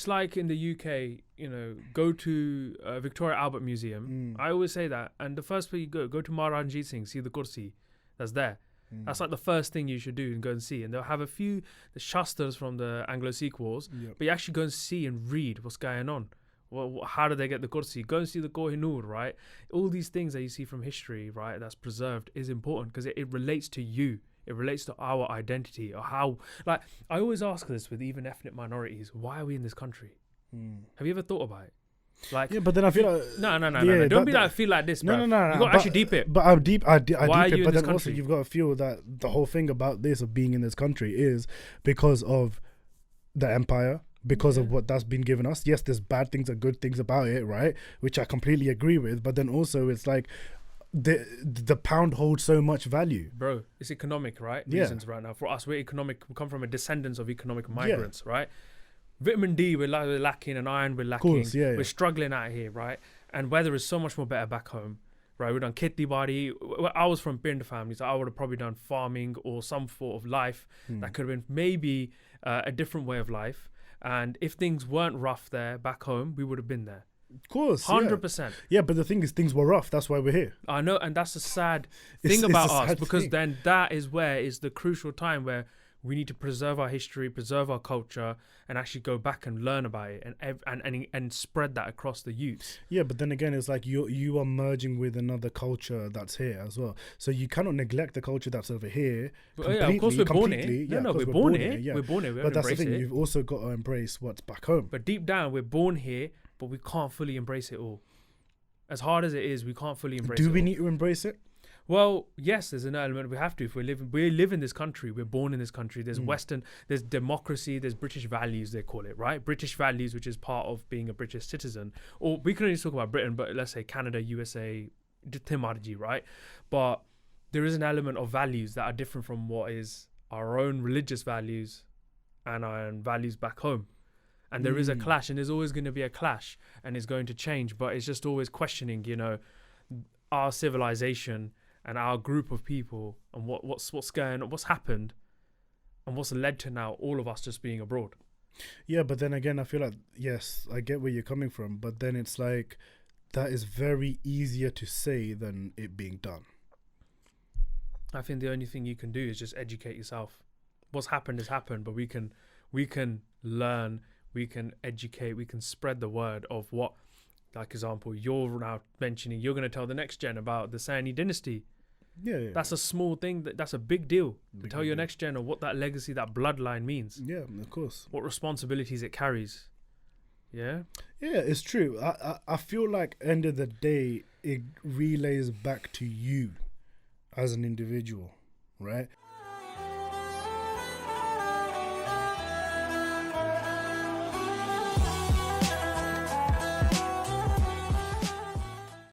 like in the UK, you know, go to Victoria Albert Museum. I always say that. And the first place you go to Maharaj Ranjit Singh, see the kursi that's there. That's like the first thing you should do and go and see. And they'll have a few the Shastras from the Anglo-Sikh wars, but you actually go and see and read what's going on. Well, how do they get the kursi? Go and see the Kohinoor, right? All these things that you see from history, right, that's preserved is important because it relates to you. It relates to our identity or how, like, I always ask this with even ethnic minorities, why are we in this country? Have you ever thought about it? Like, yeah, but then I feel like no. Don't be like feel like this, bro. No. You got to actually deep it. But I deep it. But then also country? you've got to feel that the whole thing about this of being in this country is because of the empire, because of what that's been given us. Yes, there's bad things and good things about it, right? Which I completely agree with. But then also it's like the pound holds so much value, bro. It's economic, right? Reasons right now for us. We're economic. We come from a descendants of economic migrants, right? Vitamin D we're lacking, and iron we're lacking. Course, we're struggling out here, right? And weather is so much more better back home, right? We've done Kitty Body. I was from Bind family, so I would have probably done farming or some sort of life that could have been maybe a different way of life. And if things weren't rough there back home, we would have been there. Of course, 100%. Yeah, but the thing is, things were rough. That's why we're here. I know, and that's a sad thing about us, because then that is where is the crucial time where we need to preserve our history, preserve our culture, and actually go back and learn about it and spread that across the youth. Yeah, but then again, it's like you are merging with another culture that's here as well. So you cannot neglect the culture that's over here. Yeah, of course we're born here. We're born here. Yeah. We're born here. But that's the thing. You've also got to embrace what's back home. But deep down, we're born here, but we can't fully embrace it all. As hard as it is, we can't fully embrace it. Do we need to embrace it? Well, yes, there's an element we have to. If we live in this country, we're born in this country. There's there's democracy, there's British values, they call it, right? British values, which is part of being a British citizen. Or we can only talk about Britain, but let's say Canada, USA, Timarji, right? But there is an element of values that are different from what is our own religious values and our values back home. And there is a clash, and there's always going to be a clash, and it's going to change. But it's just always questioning, you know, our civilization and our group of people, and what's going on, what's happened, and what's led to now all of us just being abroad. Yeah, but then again, I feel like, yes, I get where you're coming from, but then it's like that is very easier to say than it being done. I think the only thing you can do is just educate yourself. What's happened has happened, but we can learn, we can educate, we can spread the word of what, like example, you're now mentioning, you're going to tell the next gen about the Saini dynasty. Yeah. That's a small thing. That's a big deal. To tell your next gen of what that legacy, that bloodline means. Yeah, of course. What responsibilities it carries. Yeah? Yeah, it's true. I feel like end of the day, it relays back to you as an individual, right?